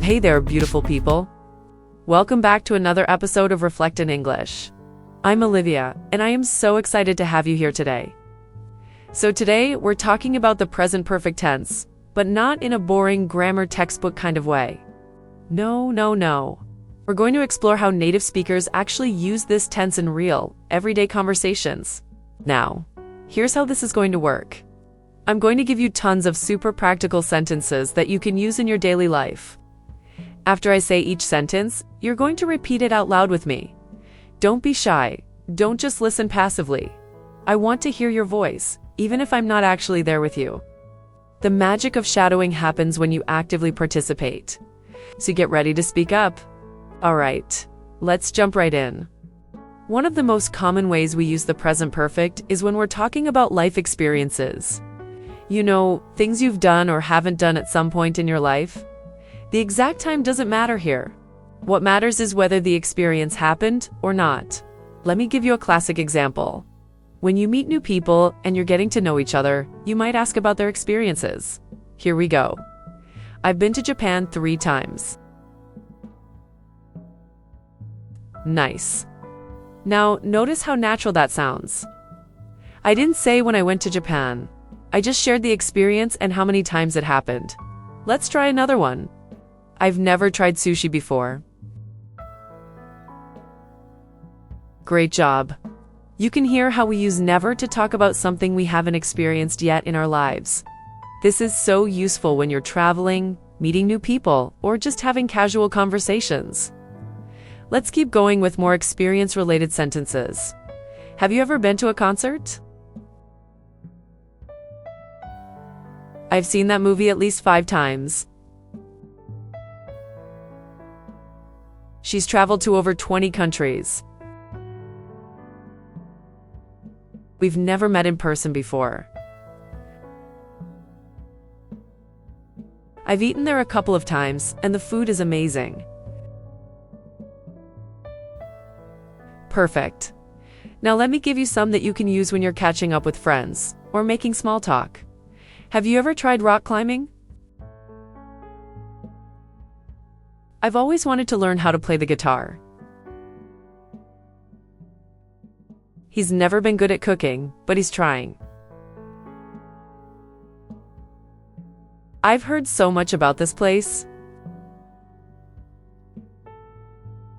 Hey there, beautiful people. Welcome back to another episode of Reflect in English. I'm Olivia, and I am so excited to have you here today. So today, we're talking about the present perfect tense, but not in a boring grammar textbook kind of way. No. We're going to explore how native speakers actually use this tense in real, everyday conversations. Now, here's how this is going to work. I'm going to give you tons of super practical sentences that you can use in your daily life. After I say each sentence, you're going to repeat it out loud with me. Don't be shy. Don't just listen passively. I want to hear your voice, even if I'm not actually there with you. The magic of shadowing happens when you actively participate. So get ready to speak up. All right, let's jump right in. One of the most common ways we use the present perfect is when we're talking about life experiences. You know, things you've done or haven't done at some point in your life. The exact time doesn't matter here. What matters is whether the experience happened or not. Let me give you a classic example. When you meet new people and you're getting to know each other, you might ask about their experiences. Here we go. I've been to Japan 3 times. Nice. Now, notice how natural that sounds. I didn't say when I went to Japan. I just shared the experience and how many times it happened. Let's try another one. I've never tried sushi before. Great job. You can hear how we use never to talk about something we haven't experienced yet in our lives. This is so useful when you're traveling, meeting new people, or just having casual conversations. Let's keep going with more experience-related sentences. Have you ever been to a concert? I've seen that movie at least 5 times. She's traveled to over 20 countries. We've never met in person before. I've eaten there a couple of times, and the food is amazing. Perfect. Now let me give you some that you can use when you're catching up with friends or making small talk. Have you ever tried rock climbing? I've always wanted to learn how to play the guitar. He's never been good at cooking, but he's trying. I've heard so much about this place.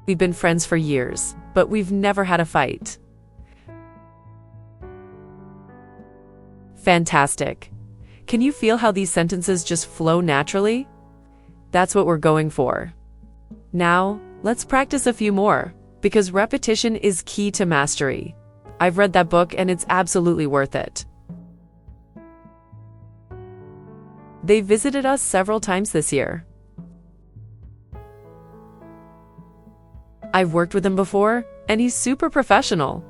We've been friends for years, but we've never had a fight. Fantastic. Can you feel how these sentences just flow naturally? That's what we're going for. Now, let's practice a few more, because repetition is key to mastery. I've read that book and it's absolutely worth it. They visited us several times this year. I've worked with him before, and he's super professional.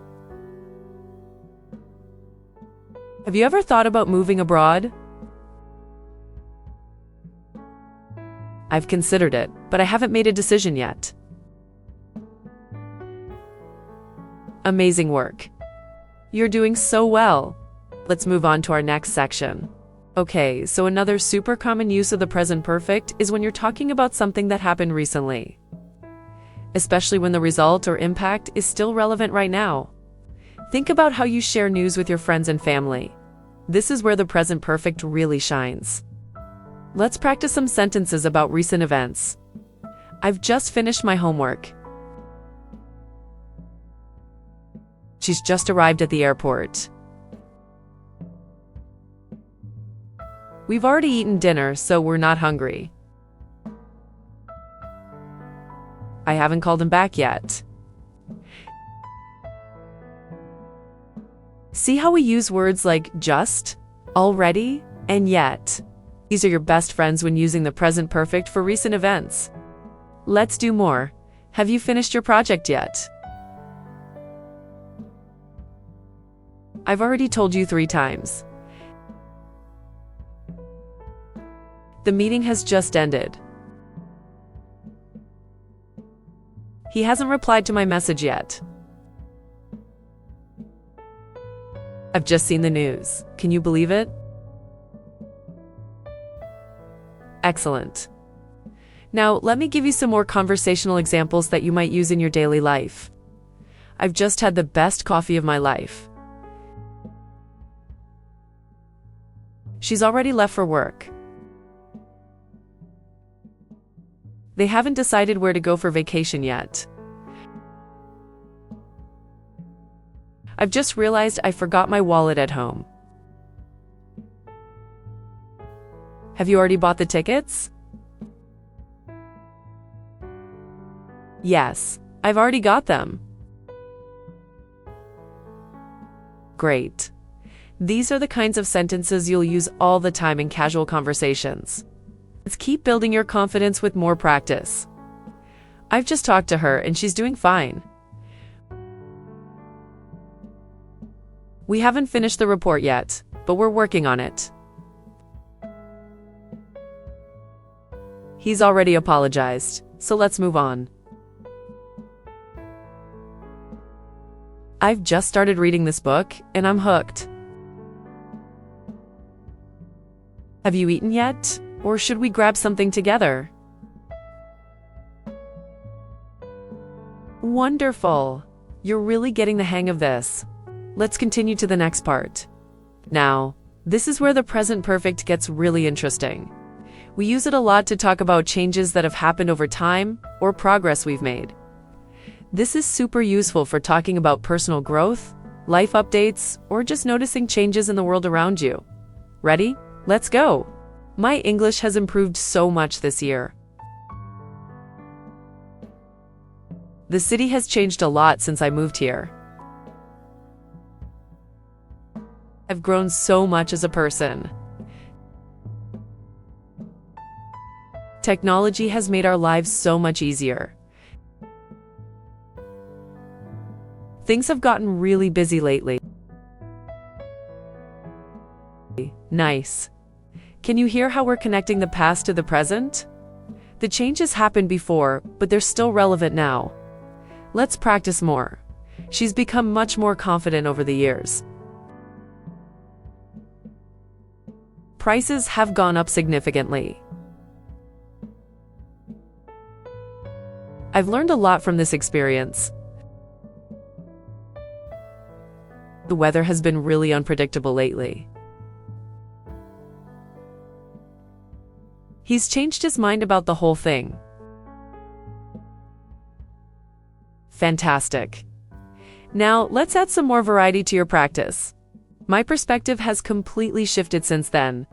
Have you ever thought about moving abroad? I've considered it, but I haven't made a decision yet. Amazing work. You're doing so well. Let's move on to our next section. Okay, so another super common use of the present perfect is when you're talking about something that happened recently, especially when the result or impact is still relevant right now. Think about how you share news with your friends and family. This is where the present perfect really shines. Let's practice some sentences about recent events. I've just finished my homework. She's just arrived at the airport. We've already eaten dinner, so we're not hungry. I haven't called him back yet. See how we use words like just, already, and yet. These are your best friends when using the present perfect for recent events. Let's do more. Have you finished your project yet? I've already told you 3 times. The meeting has just ended. He hasn't replied to my message yet. I've just seen the news. Can you believe it? Excellent. Now, let me give you some more conversational examples that you might use in your daily life. I've just had the best coffee of my life. She's already left for work. They haven't decided where to go for vacation yet. I've just realized I forgot my wallet at home. Have you already bought the tickets? Yes, I've already got them. Great. These are the kinds of sentences you'll use all the time in casual conversations. Let's keep building your confidence with more practice. I've just talked to her and she's doing fine. We haven't finished the report yet, but we're working on it. He's already apologized, so let's move on. I've just started reading this book, and I'm hooked. Have you eaten yet? Or should we grab something together? Wonderful! You're really getting the hang of this. Let's continue to the next part. Now, this is where the present perfect gets really interesting. We use it a lot to talk about changes that have happened over time or progress we've made. This is super useful for talking about personal growth, life updates, or just noticing changes in the world around you. Ready? Let's go! My English has improved so much this year. The city has changed a lot since I moved here. I've grown so much as a person. Technology has made our lives so much easier. Things have gotten really busy lately. Nice. Can you hear how we're connecting the past to the present? The changes happened before, but they're still relevant now. Let's practice more. She's become much more confident over the years. Prices have gone up significantly. I've learned a lot from this experience. The weather has been really unpredictable lately. He's changed his mind about the whole thing. Fantastic. Now, let's add some more variety to your practice. My perspective has completely shifted since then.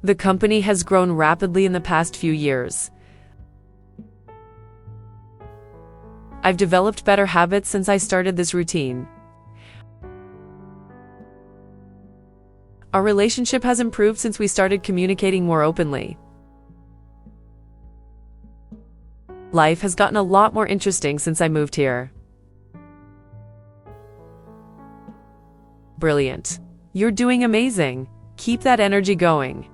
The company has grown rapidly in the past few years. I've developed better habits since I started this routine. Our relationship has improved since we started communicating more openly. Life has gotten a lot more interesting since I moved here. Brilliant. You're doing amazing. Keep that energy going.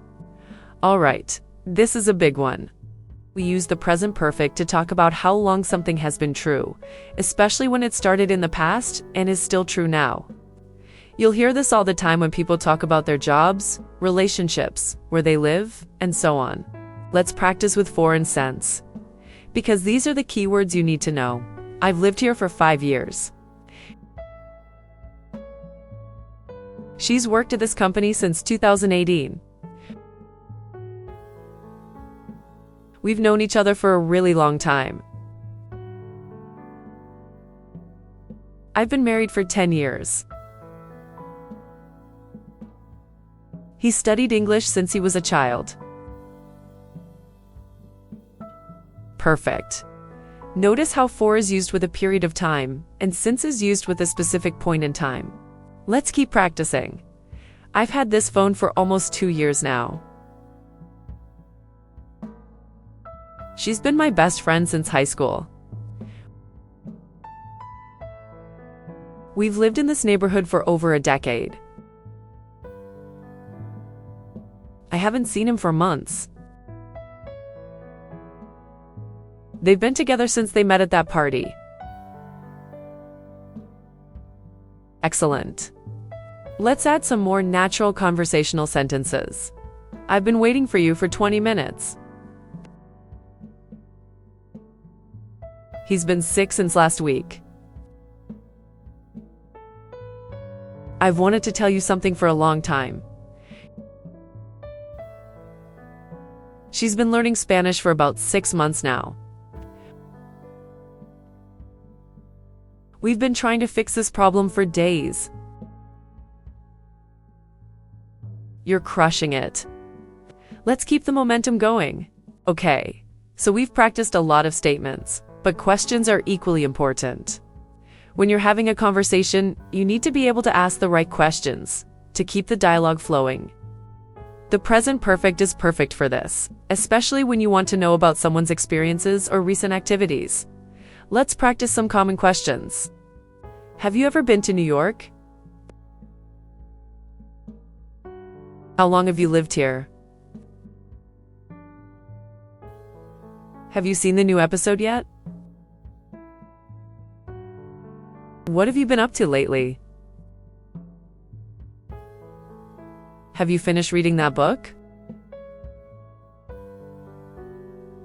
All right, this is a big one. We use the present perfect to talk about how long something has been true, especially when it started in the past and is still true now. You'll hear this all the time when people talk about their jobs, relationships, where they live, and so on. Let's practice with foreign sense. Because these are the keywords you need to know. I've lived here for 5 years. She's worked at this company since 2018. We've known each other for a really long time. I've been married for 10 years. He studied English since he was a child. Perfect. Notice how for is used with a period of time, and since is used with a specific point in time. Let's keep practicing. I've had this phone for almost 2 years now. She's been my best friend since high school. We've lived in this neighborhood for over a decade. I haven't seen him for months. They've been together since they met at that party. Excellent. Let's add some more natural conversational sentences. I've been waiting for you for 20 minutes. He's been sick since last week. I've wanted to tell you something for a long time. She's been learning Spanish for about 6 months now. We've been trying to fix this problem for days. You're crushing it. Let's keep the momentum going. Okay, so we've practiced a lot of statements, but questions are equally important. When you're having a conversation, you need to be able to ask the right questions to keep the dialogue flowing. The present perfect is perfect for this, especially when you want to know about someone's experiences or recent activities. Let's practice some common questions. Have you ever been to New York? How long have you lived here? Have you seen the new episode yet? What have you been up to lately? Have you finished reading that book?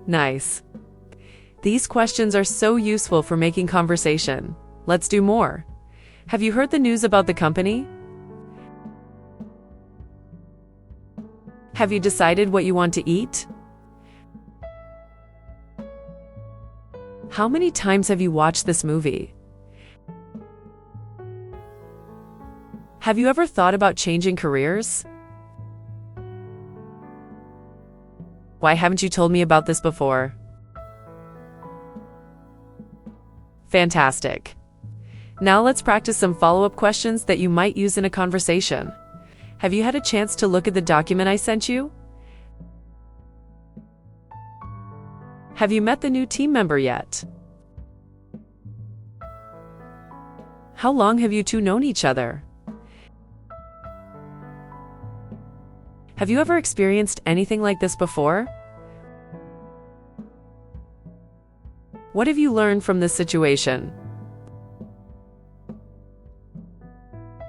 Nice. These questions are so useful for making conversation. Let's do more. Have you heard the news about the company? Have you decided what you want to eat? How many times have you watched this movie? Have you ever thought about changing careers? Why haven't you told me about this before? Fantastic. Now let's practice some follow-up questions that you might use in a conversation. Have you had a chance to look at the document I sent you? Have you met the new team member yet? How long have you two known each other? Have you ever experienced anything like this before? What have you learned from this situation?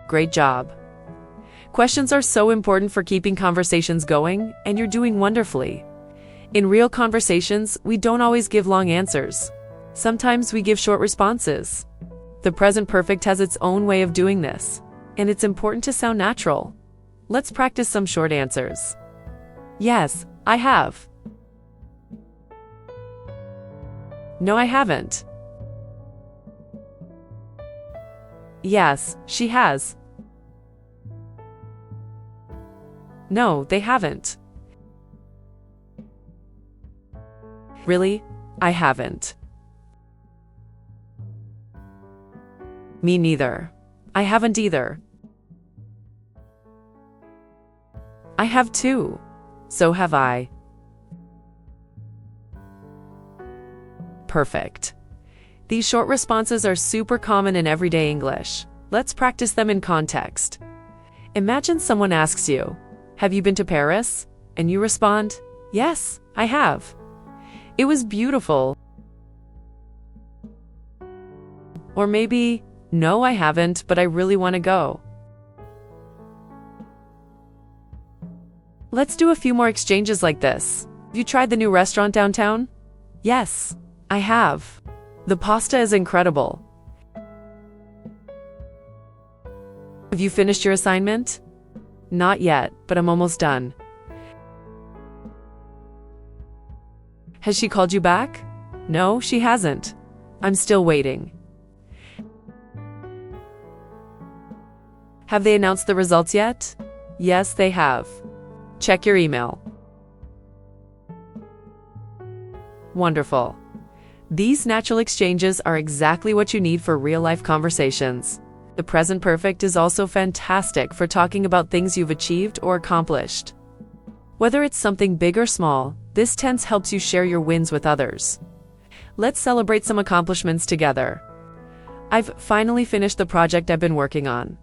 Great job. Questions are so important for keeping conversations going, and you're doing wonderfully. In real conversations, we don't always give long answers. Sometimes we give short responses. The present perfect has its own way of doing this, and it's important to sound natural. Let's practice some short answers. Yes, I have. No, I haven't. Yes, she has. No, they haven't. Really? I haven't. Me neither. I haven't either. I have too. So have I. Perfect. These short responses are super common in everyday English. Let's practice them in context. Imagine someone asks you, "Have you been to Paris?" And you respond, "Yes, I have. It was beautiful." Or maybe, "No, I haven't, but I really want to go." Let's do a few more exchanges like this. Have you tried the new restaurant downtown? Yes, I have. The pasta is incredible. Have you finished your assignment? Not yet, but I'm almost done. Has she called you back? No, she hasn't. I'm still waiting. Have they announced the results yet? Yes, they have. Check your email. Wonderful. These natural exchanges are exactly what you need for real-life conversations. The present perfect is also fantastic for talking about things you've achieved or accomplished. Whether it's something big or small, this tense helps you share your wins with others. Let's celebrate some accomplishments together. I've finally finished the project I've been working on.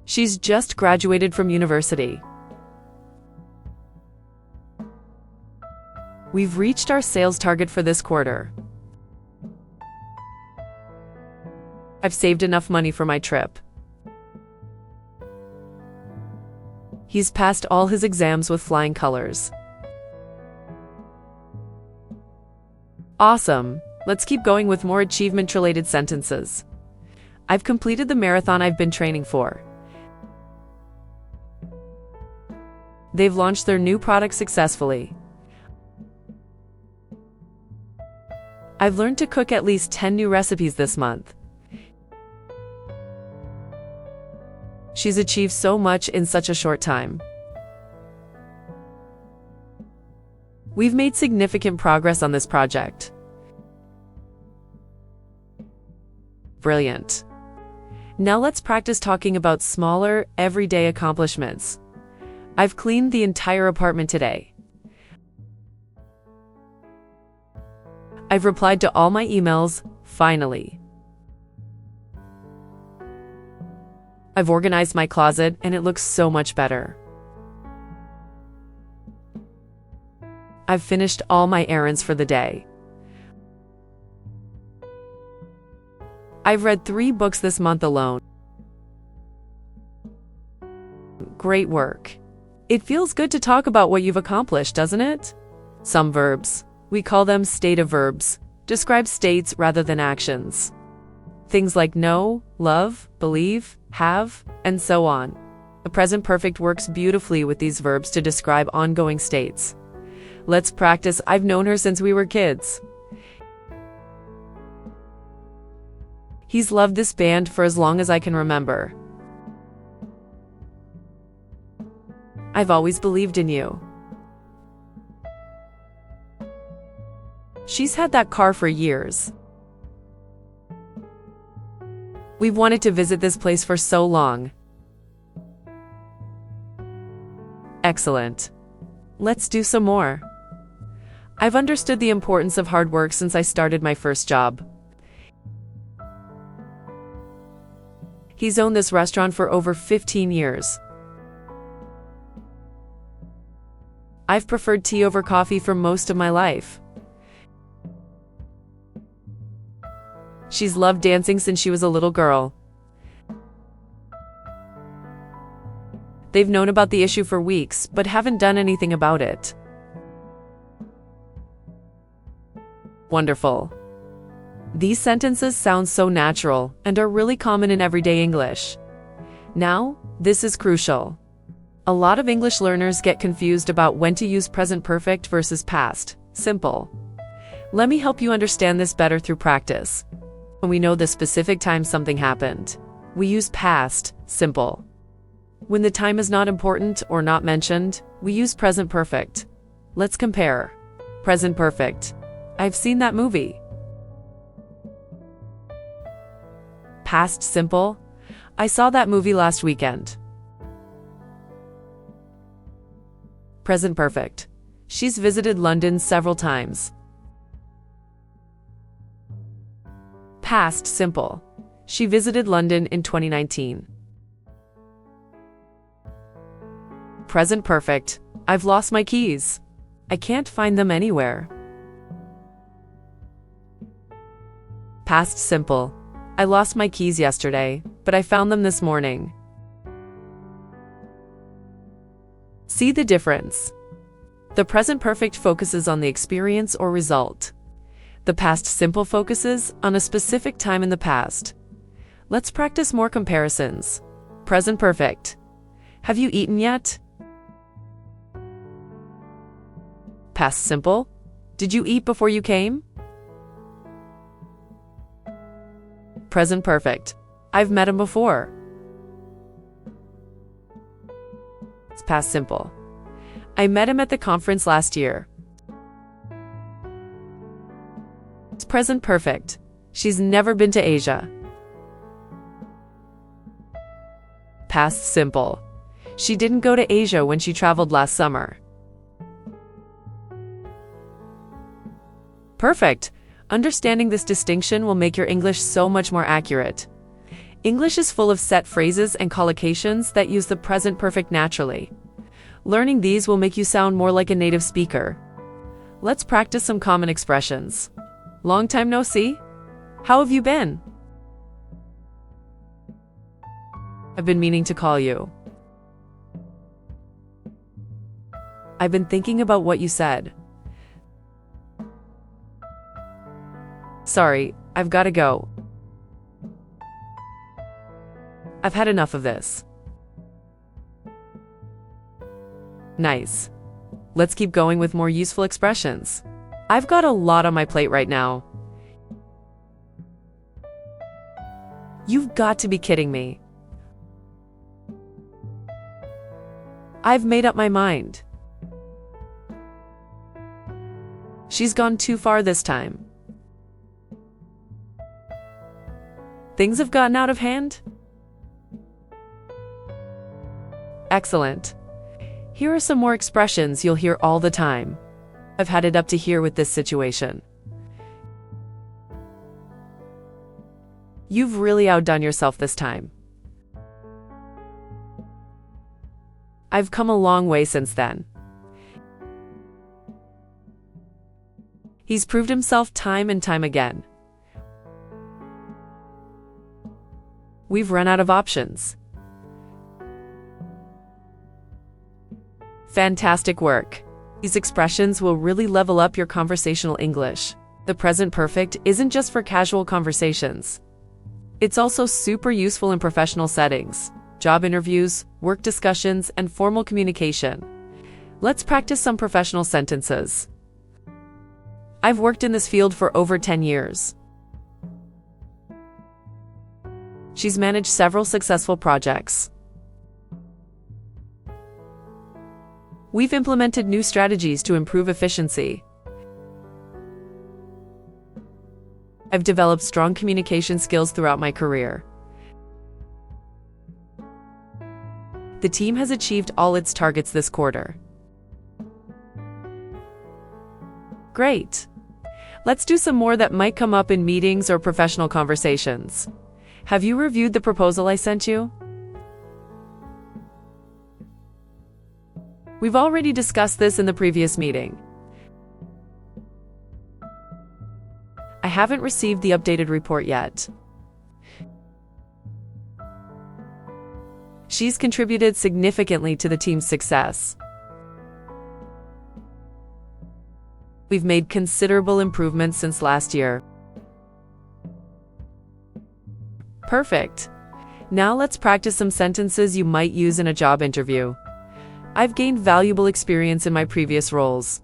She's just graduated from university. We've reached our sales target for this quarter. I've saved enough money for my trip. He's passed all his exams with flying colors. Awesome! Let's keep going with more achievement-related sentences. I've completed the marathon I've been training for. They've launched their new product successfully. I've learned to cook at least 10 new recipes this month. She's achieved so much in such a short time. We've made significant progress on this project. Brilliant. Now let's practice talking about smaller, everyday accomplishments. I've cleaned the entire apartment today. I've replied to all my emails, finally. I've organized my closet and it looks so much better. I've finished all my errands for the day. I've read 3 books this month alone. Great work. It feels good to talk about what you've accomplished, doesn't it? Some verbs, we call them stative verbs, describe states rather than actions. Things like know, love, believe, have, and so on. The present perfect works beautifully with these verbs to describe ongoing states. Let's practice. I've known her since we were kids. He's loved this band for as long as I can remember. I've always believed in you. She's had that car for years. We've wanted to visit this place for so long. Excellent. Let's do some more. I've understood the importance of hard work since I started my first job. He's owned this restaurant for over 15 years. I've preferred tea over coffee for most of my life. She's loved dancing since she was a little girl. They've known about the issue for weeks, but haven't done anything about it. Wonderful. These sentences sound so natural and are really common in everyday English. Now, this is crucial. A lot of English learners get confused about when to use present perfect versus past simple. Let me help you understand this better through practice. When we know the specific time something happened, we use past simple. When the time is not important or not mentioned, we use present perfect. Let's compare. Present perfect. I've seen that movie. Past simple. I saw that movie last weekend. Present perfect. She's visited London several times. Past simple. She visited London in 2019. Present perfect. I've lost my keys. I can't find them anywhere. Past simple. I lost my keys yesterday, but I found them this morning. See the difference? The present perfect focuses on the experience or result. The past simple focuses on a specific time in the past. Let's practice more comparisons. Present perfect. Have you eaten yet? Past simple. Did you eat before you came? Present perfect. I've met him before. It's past simple. I met him at the conference last year. It's present perfect. She's never been to Asia. Past simple. She didn't go to Asia when she traveled last summer. Perfect. Understanding this distinction will make your English so much more accurate. English is full of set phrases and collocations that use the present perfect naturally. Learning these will make you sound more like a native speaker. Let's practice some common expressions. Long time no see? How have you been? I've been meaning to call you. I've been thinking about what you said. Sorry, I've got to go. I've had enough of this. Nice. Let's keep going with more useful expressions. I've got a lot on my plate right now. You've got to be kidding me. I've made up my mind. She's gone too far this time. Things have gotten out of hand? Excellent. Here are some more expressions you'll hear all the time. I've had it up to here with this situation. You've really outdone yourself this time. I've come a long way since then. He's proved himself time and time again. We've run out of options. Fantastic work. These expressions will really level up your conversational English. The present perfect isn't just for casual conversations. It's also super useful in professional settings, job interviews, work discussions, and formal communication. Let's practice some professional sentences. I've worked in this field for over 10 years. She's managed several successful projects. We've implemented new strategies to improve efficiency. I've developed strong communication skills throughout my career. The team has achieved all its targets this quarter. Great. Let's do some more that might come up in meetings or professional conversations. Have you reviewed the proposal I sent you? We've already discussed this in the previous meeting. I haven't received the updated report yet. She's contributed significantly to the team's success. We've made considerable improvements since last year. Perfect. Now let's practice some sentences you might use in a job interview. I've gained valuable experience in my previous roles.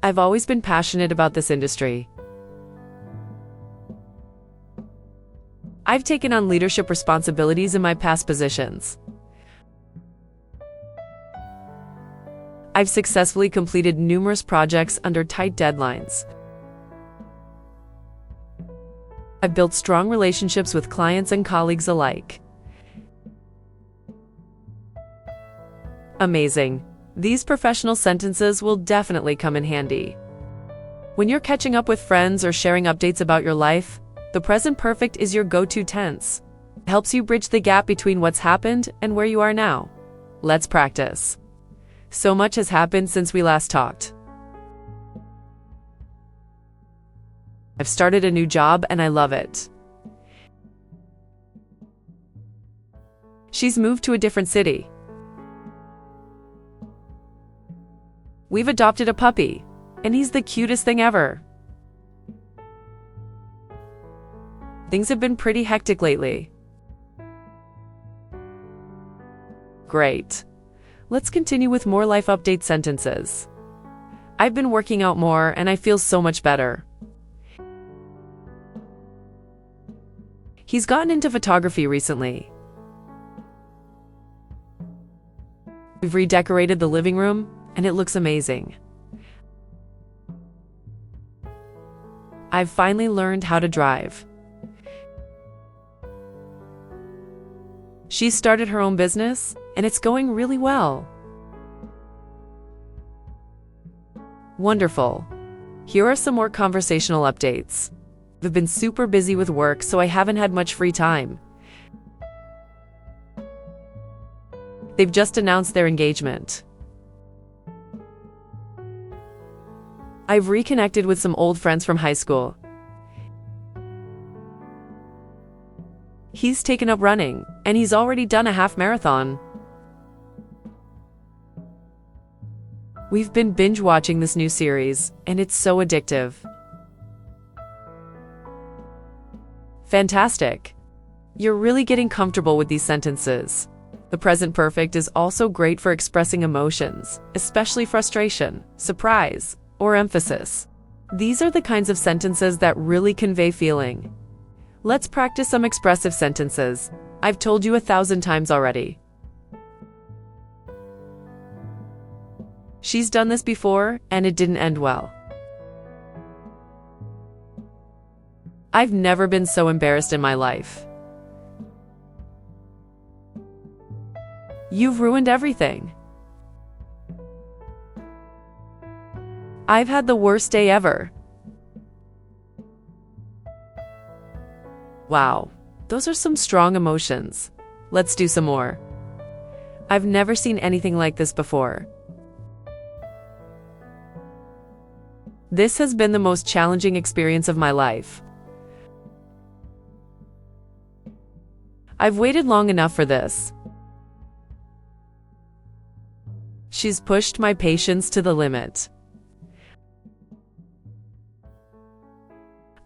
I've always been passionate about this industry. I've taken on leadership responsibilities in my past positions. I've successfully completed numerous projects under tight deadlines. I've built strong relationships with clients and colleagues alike. Amazing. These professional sentences will definitely come in handy. When you're catching up with friends or sharing updates about your life, the present perfect is your go-to tense. It helps you bridge the gap between what's happened and where you are now. Let's practice. So much has happened since we last talked. I've started a new job and I love it. She's moved to a different city. We've adopted a puppy, and he's the cutest thing ever. Things have been pretty hectic lately. Great. Let's continue with more life update sentences. I've been working out more and I feel so much better. He's gotten into photography recently. We've redecorated the living room and it looks amazing. I've finally learned how to drive. She's started her own business, and it's going really well. Wonderful. Here are some more conversational updates. I've been super busy with work, so I haven't had much free time. They've just announced their engagement. I've reconnected with some old friends from high school. He's taken up running, and he's already done a half marathon. We've been binge watching this new series, and it's so addictive. Fantastic. You're really getting comfortable with these sentences. The present perfect is also great for expressing emotions, especially frustration, surprise, or emphasis. These are the kinds of sentences that really convey feeling. Let's practice some expressive sentences. I've told you 1,000 times already. She's done this before, and it didn't end well. I've never been so embarrassed in my life. You've ruined everything. I've had the worst day ever. Wow, those are some strong emotions. Let's do some more. I've never seen anything like this before. This has been the most challenging experience of my life. I've waited long enough for this. She's pushed my patience to the limit.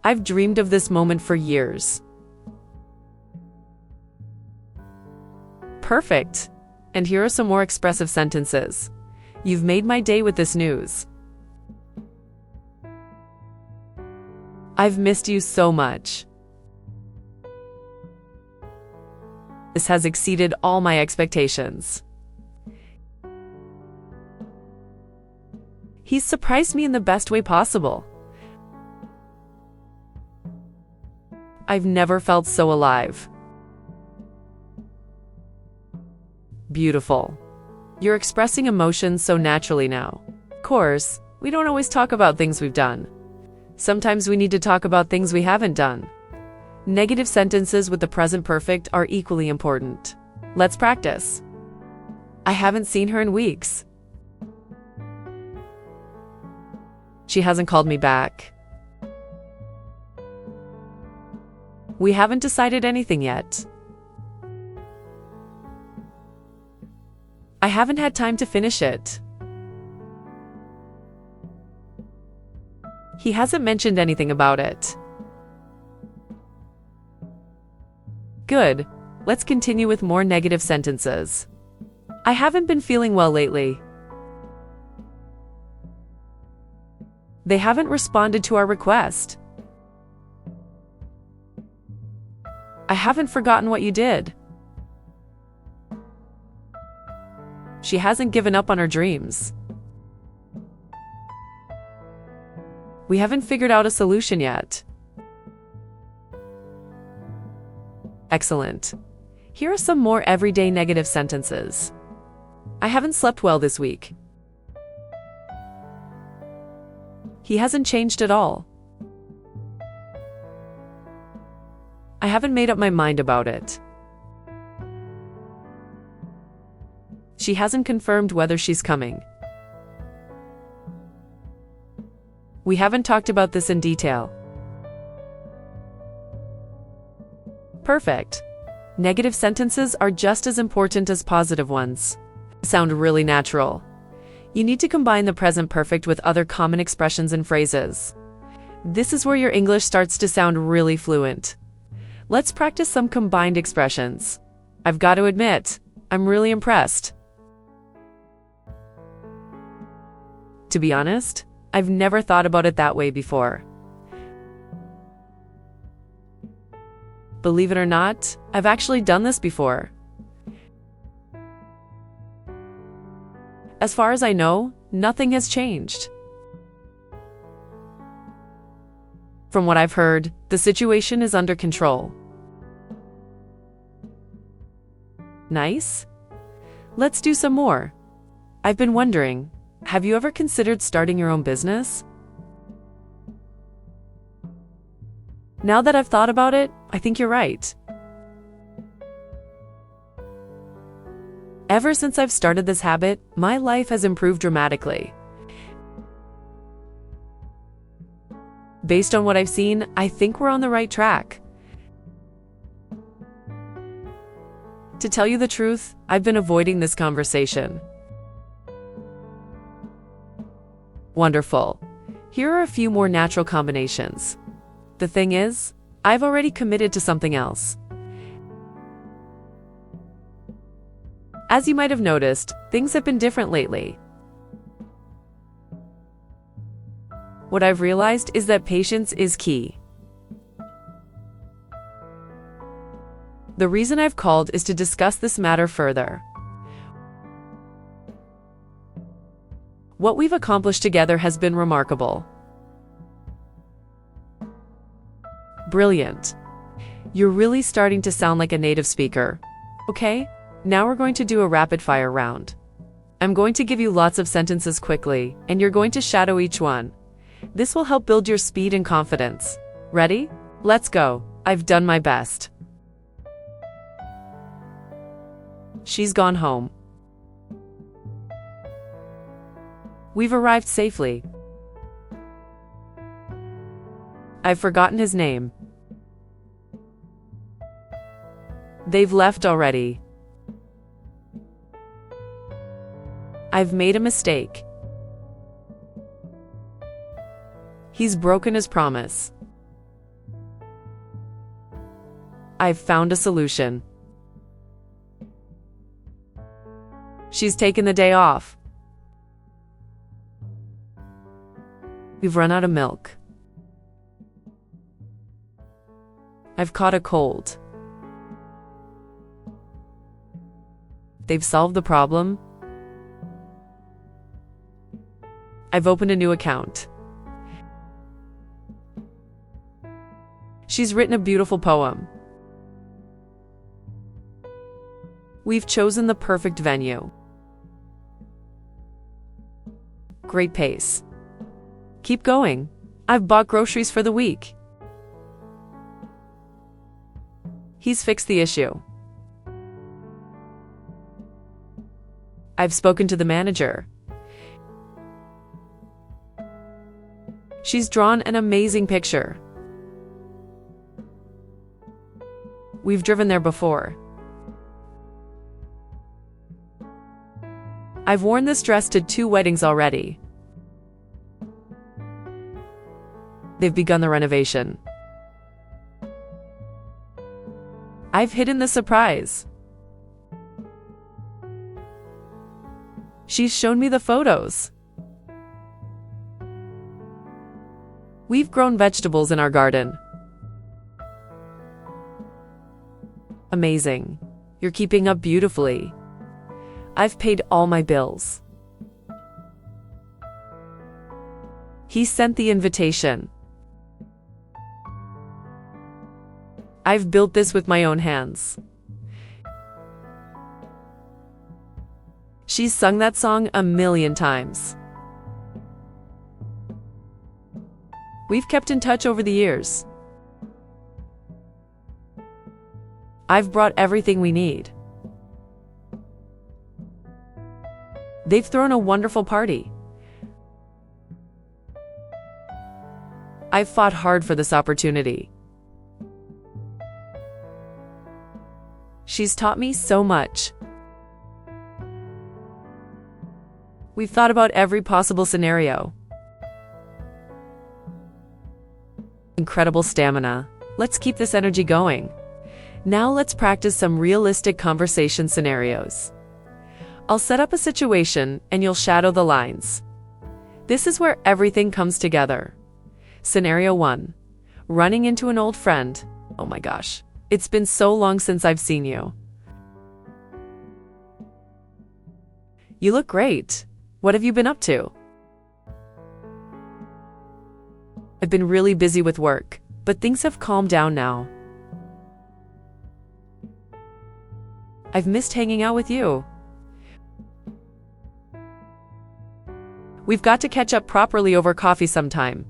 I've dreamed of this moment for years. Perfect. And here are some more expressive sentences. You've made my day with this news. I've missed you so much. This has exceeded all my expectations. He's surprised me in the best way possible. I've never felt so alive. Beautiful. You're expressing emotions so naturally now. Of course, we don't always talk about things we've done. Sometimes we need to talk about things we haven't done. Negative sentences with the present perfect are equally important. Let's practice. I haven't seen her in weeks. She hasn't called me back. We haven't decided anything yet. I haven't had time to finish it. He hasn't mentioned anything about it. Good. Let's continue with more negative sentences. I haven't been feeling well lately. They haven't responded to our request. I haven't forgotten what you did. She hasn't given up on her dreams. We haven't figured out a solution yet. Excellent. Here are some more everyday negative sentences. I haven't slept well this week. He hasn't changed at all. I haven't made up my mind about it. She hasn't confirmed whether she's coming. We haven't talked about this in detail. Perfect. Negative sentences are just as important as positive ones. Sound really natural. You need to combine the present perfect with other common expressions and phrases. This is where your English starts to sound really fluent. Let's practice some combined expressions. I've got to admit, I'm really impressed. To be honest, I've never thought about it that way before. Believe it or not, I've actually done this before. As far as I know, nothing has changed. From what I've heard, the situation is under control. Nice. Let's do some more. I've been wondering, have you ever considered starting your own business? Now that I've thought about it, I think you're right. Ever since I've started this habit, my life has improved dramatically. Based on what I've seen, I think we're on the right track. To tell you the truth, I've been avoiding this conversation. Wonderful. Here are a few more natural combinations. The thing is, I've already committed to something else. As you might have noticed, things have been different lately. What I've realized is that patience is key. The reason I've called is to discuss this matter further. What we've accomplished together has been remarkable. Brilliant. You're really starting to sound like a native speaker. Okay, now we're going to do a rapid-fire round. I'm going to give you lots of sentences quickly, and you're going to shadow each one. This will help build your speed and confidence. Ready? Let's go. I've done my best. She's gone home. We've arrived safely. I've forgotten his name. They've left already. I've made a mistake. He's broken his promise. I've found a solution. She's taken the day off. We've run out of milk. I've caught a cold. They've solved the problem. I've opened a new account. She's written a beautiful poem. We've chosen the perfect venue. Great pace. Keep going. I've bought groceries for the week. He's fixed the issue. I've spoken to the manager. She's drawn an amazing picture. We've driven there before. I've worn this dress to 2 weddings already. They've begun the renovation. I've hidden the surprise. She's shown me the photos. We've grown vegetables in our garden. Amazing. You're keeping up beautifully. I've paid all my bills. He sent the invitation. I've built this with my own hands. She's sung that song 1,000,000 times. We've kept in touch over the years. I've brought everything we need. They've thrown a wonderful party. I've fought hard for this opportunity. She's taught me so much. We've thought about every possible scenario. Incredible stamina. Let's keep this energy going. Now let's practice some realistic conversation scenarios. I'll set up a situation and you'll shadow the lines. This is where everything comes together. Scenario 1. Running into an old friend. Oh my gosh, it's been so long since I've seen you. You look great. What have you been up to? I've been really busy with work, but things have calmed down now. I've missed hanging out with you. We've got to catch up properly over coffee sometime.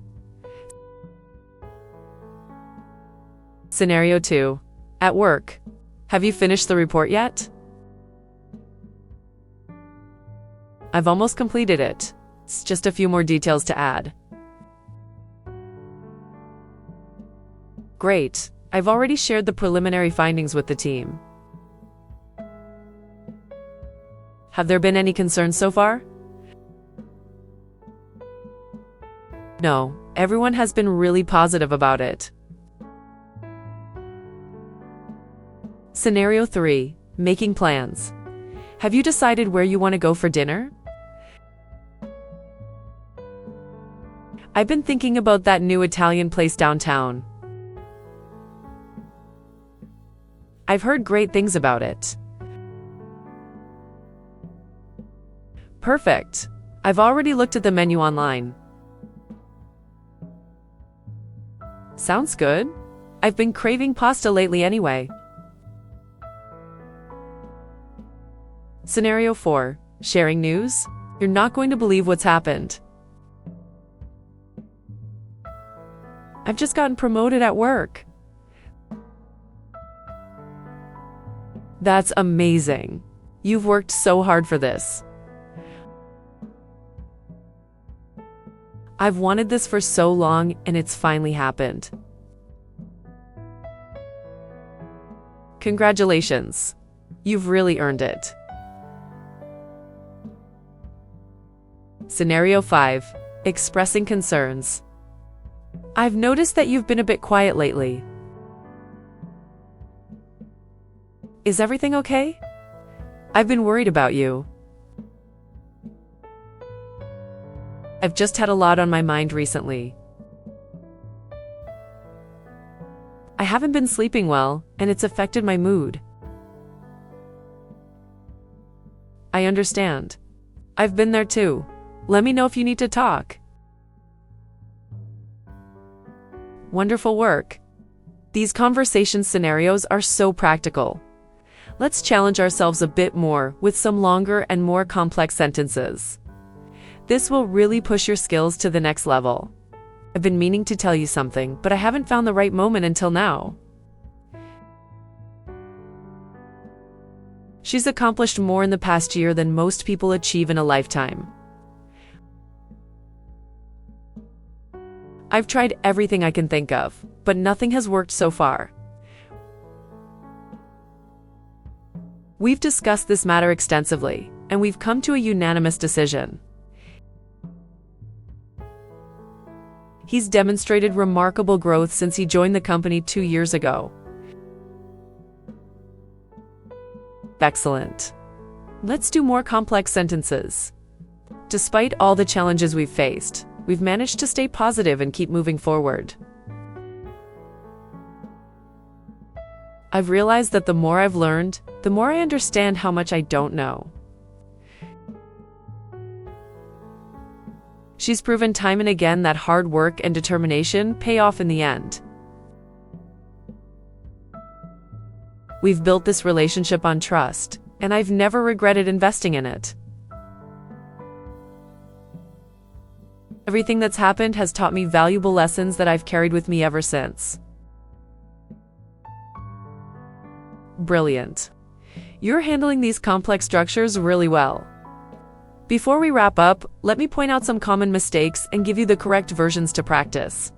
Scenario 2. At work. Have you finished the report yet? I've almost completed it. It's just a few more details to add. Great. I've already shared the preliminary findings with the team. Have there been any concerns so far? No, everyone has been really positive about it. Scenario 3. Making plans. Have you decided where you want to go for dinner? I've been thinking about that new Italian place downtown. I've heard great things about it. Perfect. I've already looked at the menu online. Sounds good. I've been craving pasta lately anyway. Scenario 4. Sharing news. You're not going to believe what's happened. I've just gotten promoted at work. That's amazing. You've worked so hard for this. I've wanted this for so long, and it's finally happened. Congratulations. You've really earned it. Scenario 5. Expressing concerns. I've noticed that you've been a bit quiet lately. Is everything okay? I've been worried about you. I've just had a lot on my mind recently. I haven't been sleeping well, and it's affected my mood. I understand. I've been there too. Let me know if you need to talk. Wonderful work. These conversation scenarios are so practical. Let's challenge ourselves a bit more with some longer and more complex sentences. This will really push your skills to the next level. I've been meaning to tell you something, but I haven't found the right moment until now. She's accomplished more in the past year than most people achieve in a lifetime. I've tried everything I can think of, but nothing has worked so far. We've discussed this matter extensively, and we've come to a unanimous decision. He's demonstrated remarkable growth since he joined the company 2 years ago. Excellent. Let's do more complex sentences. Despite all the challenges we've faced, we've managed to stay positive and keep moving forward. I've realized that the more I've learned, the more I understand how much I don't know. She's proven time and again that hard work and determination pay off in the end. We've built this relationship on trust, and I've never regretted investing in it. Everything that's happened has taught me valuable lessons that I've carried with me ever since. Brilliant. You're handling these complex structures really well. Before we wrap up, let me point out some common mistakes and give you the correct versions to practice.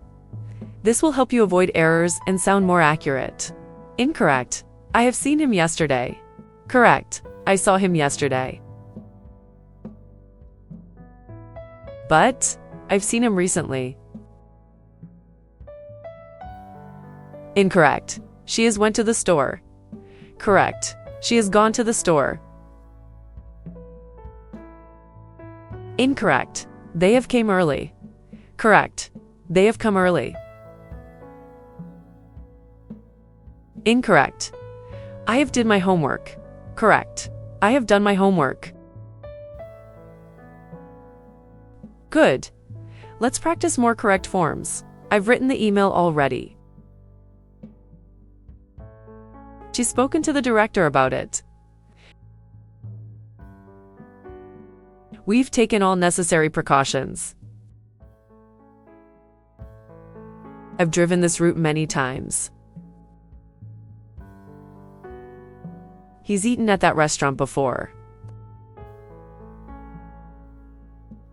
This will help you avoid errors and sound more accurate. Incorrect. I have seen him yesterday. Correct. I saw him yesterday. But I've seen him recently. Incorrect. She has went to the store. Correct. She has gone to the store. Incorrect. They have came early. Correct. They have come early. Incorrect. I have did my homework. Correct. I have done my homework. Good. Let's practice more correct forms. I've written the email already. She's spoken to the director about it. We've taken all necessary precautions. I've driven this route many times. He's eaten at that restaurant before.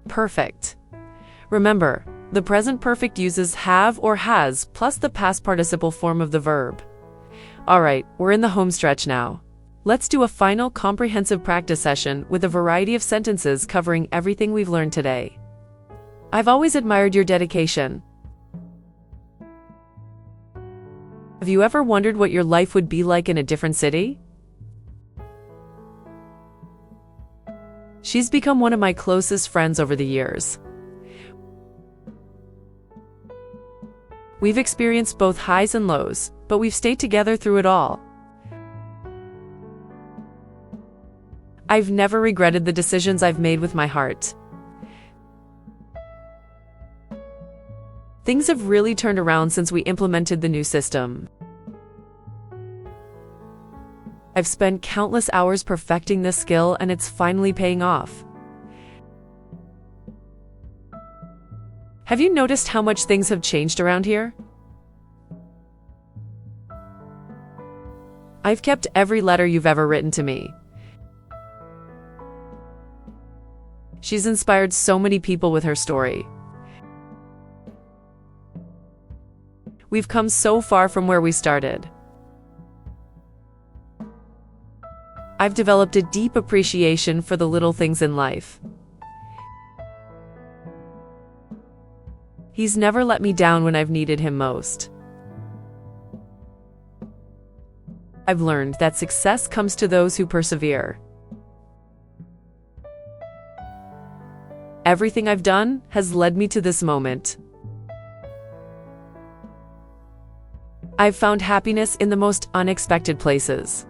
Perfect. Remember, the present perfect uses have or has plus the past participle form of the verb. Alright, we're in the home stretch now. Let's do a final comprehensive practice session with a variety of sentences covering everything we've learned today. I've always admired your dedication. Have you ever wondered what your life would be like in a different city? She's become one of my closest friends over the years. We've experienced both highs and lows, but we've stayed together through it all. I've never regretted the decisions I've made with my heart. Things have really turned around since we implemented the new system. I've spent countless hours perfecting this skill, and it's finally paying off. Have you noticed how much things have changed around here? I've kept every letter you've ever written to me. She's inspired so many people with her story. We've come so far from where we started. I've developed a deep appreciation for the little things in life. He's never let me down when I've needed him most. I've learned that success comes to those who persevere. Everything I've done has led me to this moment. I've found happiness in the most unexpected places.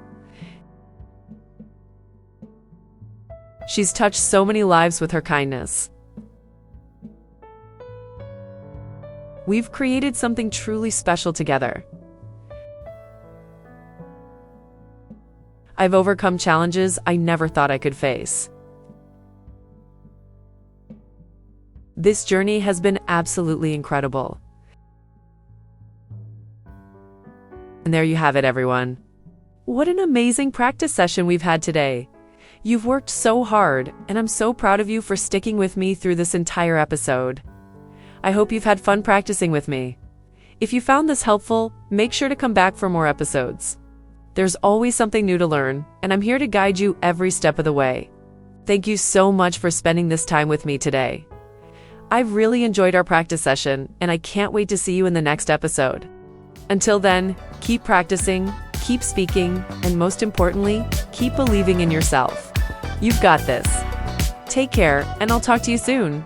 She's touched so many lives with her kindness. We've created something truly special together. I've overcome challenges I never thought I could face. This journey has been absolutely incredible. And there you have it, everyone. What an amazing practice session we've had today. You've worked so hard, and I'm so proud of you for sticking with me through this entire episode. I hope you've had fun practicing with me. If you found this helpful, make sure to come back for more episodes. There's always something new to learn, and I'm here to guide you every step of the way. Thank you so much for spending this time with me today. I've really enjoyed our practice session, and I can't wait to see you in the next episode. Until then, keep practicing, keep speaking, and most importantly, keep believing in yourself. You've got this. Take care, and I'll talk to you soon.